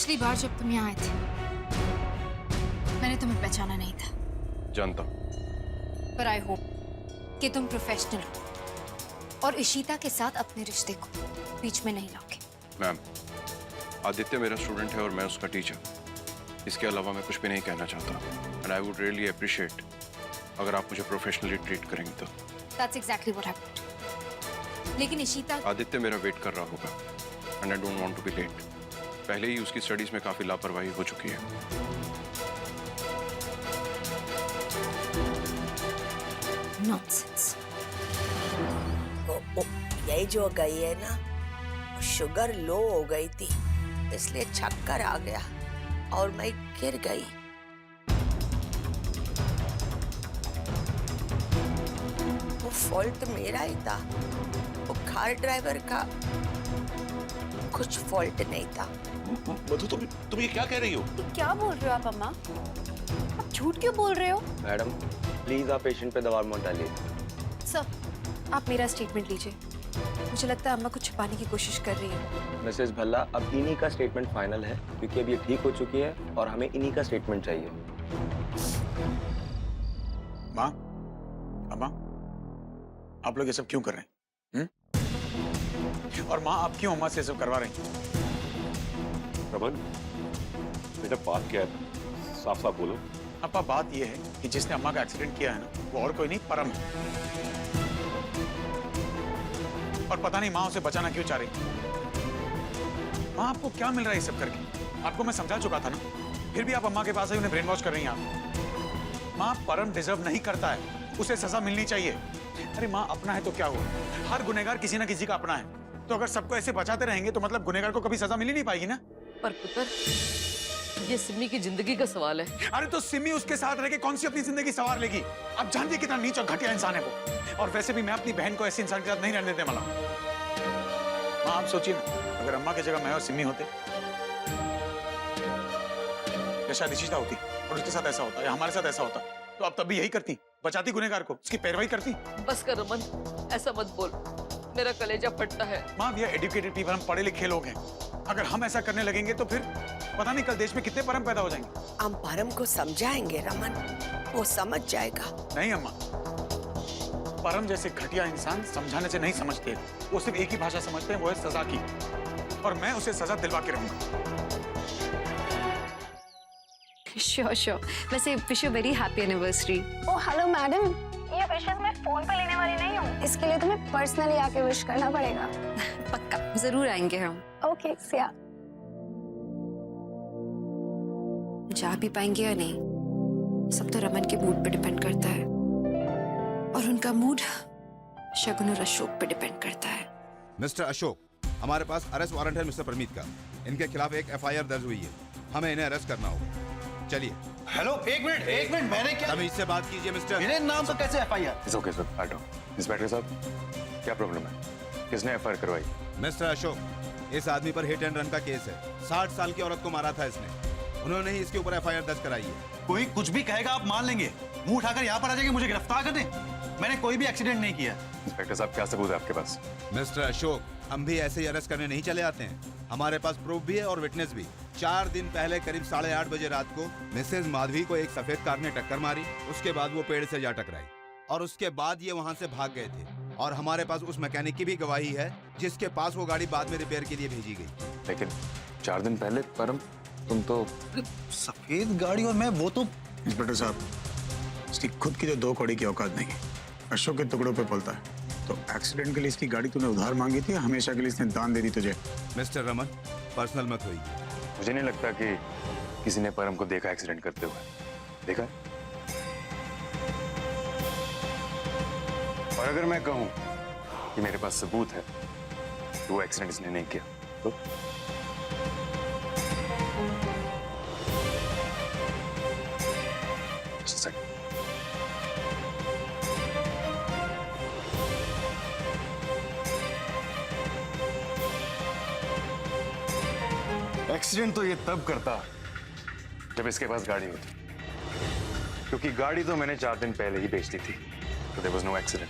पिछली बार जब तुम यहाँ आए थे मैंने तुम्हें पहचाना नहीं था। जानता। पर आई होप कि तुम प्रोफेशनल हो और इशिता के साथ अपने रिश्ते को बीच में नहीं लाओगे। मैम, आदित्य मेरा स्टूडेंट है और मैं उसका टीचर। इसके अलावा मैं कुछ भी नहीं कहना चाहता। And I would really appreciate अगर आप मुझे प्रोफेशनली ट्रीट करेंगे तो। That's exactly what happened. लेकिन इशिता आदित्य मेरा वेट कर रहा होगा and I don't want to be late. पहले ही उसकी स्टडीज में काफी लापरवाही हो चुकी है। नॉनसेंस। यही जो गई है ना, शुगर लो हो गई थी इसलिए चक्कर आ गया और मैं गिर गई। वो फॉल्ट मेरा ही था, वो कार ड्राइवर का कुछ फॉल्ट नहीं था। मधु, तुम ये क्या कह रही हो? क्या बोल रहे हो आप अम्मा? आप झूठ क्यों बोल रहे हो? मैडम प्लीज आप पेशेंट पे दबाव मत डालिए। सर, आप मेरा स्टेटमेंट लीजिए। मुझे लगता है अम्मा कुछ छुपाने की कोशिश कर रही है। मिसेस भल्ला, अब इन्हीं का स्टेटमेंट फाइनल है क्योंकि अब ये ठीक हो चुकी है और हमें इन्हीं का स्टेटमेंट चाहिए। माँ, अम्मा, आप लोग ये सब क्यों कर रहे हैं? और माँ, आप क्यों अम्मा से सब करवा रही हैं? रमन, बेटा बात क्या है? साफ साफ बोलो। अपा, बात ये है कि जिसने अम्मा का एक्सीडेंट किया है ना, वो और कोई नहीं, परम है। और पता नहीं माँ उसे बचाना क्यों चाह रही। माँ, आपको क्या मिल रहा है ये सब करके? आपको मैं समझा चुका था ना, फिर भी आप अम्मा के पास ही उन्हें ब्रेन वॉश कर रही हैं आप। माँ, परम डिजर्व नहीं करता है, उसे सजा मिलनी चाहिए। अरे माँ, अपना है तो क्या हुआ? हर गुनहगार किसी ना किसी का अपना है। तो अगर सबको ऐसे बचाते रहेंगे तो मतलब गुनहगार को कभी सजा मिल ही नहीं पाएगी ना। पर पुत्र, ये सिमी की जिंदगी का सवाल है। अरे तो सिमी उसके साथ रह के कौन सी अपनी जिंदगी संवार लेगी? आप जानती कितना नीच और घटिया इंसान है वो। और वैसे भी मैं अपनी बहन को ऐसे इंसान के साथ नहीं रहने देने वाला। माँ, आप सोचिए ना, अगर अम्मा की जगह मैं और सिमी होते या शायद इशिता होती और उसके साथ ऐसा होता या हमारे साथ ऐसा होता, तो आप तब भी यही करती, बचाती गुनहगार को, उसकी पैरवाई करती। बस कर रमन, ऐसा मत बोल, मेरा कलेजा फटता है। माँ, वी आर एजुकेटेड पीपल, हम पढ़े लिखे लोग हैं। अगर हम ऐसा करने लगेंगे तो फिर पता नहीं कल देश में कितने परम पैदा हो जाएंगे। हम परम को समझाएंगे रमन, वो समझ जाएगा। नहीं अम्मा, परम जैसे घटिया इंसान समझाने से नहीं समझते, वो सिर्फ एक ही भाषा समझते हैं, वो है सजा की। और मैं उसे सजा दिलवा के रहूंगा। Sure sure. वैसे wish you very happy anniversary. Oh hello madam, ये विशेस मैं फोन पे लेने वाली नहीं हूँ, इसके लिए तुम्हें पर्सनली आके विश करना पड़ेगा। पक्का जरूर आएंगे हम। ओके सिया। जा भी पाएंगे या नहीं, सब तो रमन के मूड पे डिपेंड करता है और उनका मूड शगुन और अशोक पे डिपेंड करता है। मिस्टर अशोक, हमारे पास अरेस्ट वारंट है मिस्टर परमीत का। इनके खिलाफ एक एफआईआर दर्ज हुई है, हमें इन्हें अरेस्ट करना होगा। चलिए। हेलो, एक मिनट, मैंने क्या? तमीज से बात कीजिए मिस्टर। मेरे नाम पर कैसे एफआईआर? इट्स ओके सर, बैठो। इंस्पेक्टर साहब, क्या प्रॉब्लम है? किसने एफआईआर करवाई? मिस्टर अशोक, इस आदमी पर हिट एंड रन का केस है। 60 साल की औरत को मारा था इसने, उन्होंने ही इसके ऊपर एफआईआर दर्ज कराई है। कोई कुछ भी कहेगा आप मान लेंगे? मुंह उठाकर यहाँ पर आ जाएंगे, मुझे गिरफ्तार कर दें? मैंने कोई भी एक्सीडेंट नहीं किया। इंस्पेक्टर साहब, क्या सबूत है आपके पास? मिस्टर अशोक, हम भी ऐसे ही अरेस्ट करने नहीं चले आते हैं, हमारे पास प्रूफ भी है और विटनेस भी। 4 दिन पहले करीब 8:30 बजे रात को मिसेज माधवी को एक सफेद कार ने टक्कर मारी, उसके बाद वो पेड़ से जा टकराई और उसके बाद ये वहाँ से भाग गए थे। और हमारे पास उस मैकेनिक की भी गवाही है जिसके पास वो गाड़ी बाद में रिपेयर के लिए भेजी गई। लेकिन 4 दिन पहले परम, तुम तो सफेद गाड़ी और मैं, वो तो। इंस्पेक्टर साहब, इसकी खुद की तो 2 कौड़ी की औकात नहीं है, अशोक के टुकड़ों पे पलता है। तो एक्सीडेंट के लिए इसकी गाड़ी तूने उधार मांगी थी, हमेशा के लिए इसने दान दे दी तुझे। मिस्टर रमन, पर्सनल मत होइए। मुझे नहीं लगता कि किसी ने परम को देखा एक्सीडेंट करते हुए। देखा? और अगर मैं कहूं कि मेरे पास सबूत है कि वो एक्सीडेंट इसने नहीं किया, तो एक्सीडेंट तो ये तब करता जब इसके पास गाड़ी होती, क्योंकि गाड़ी तो मैंने 4 दिन पहले ही बेच दी थी, तो देयर वाज नो एक्सीडेंट।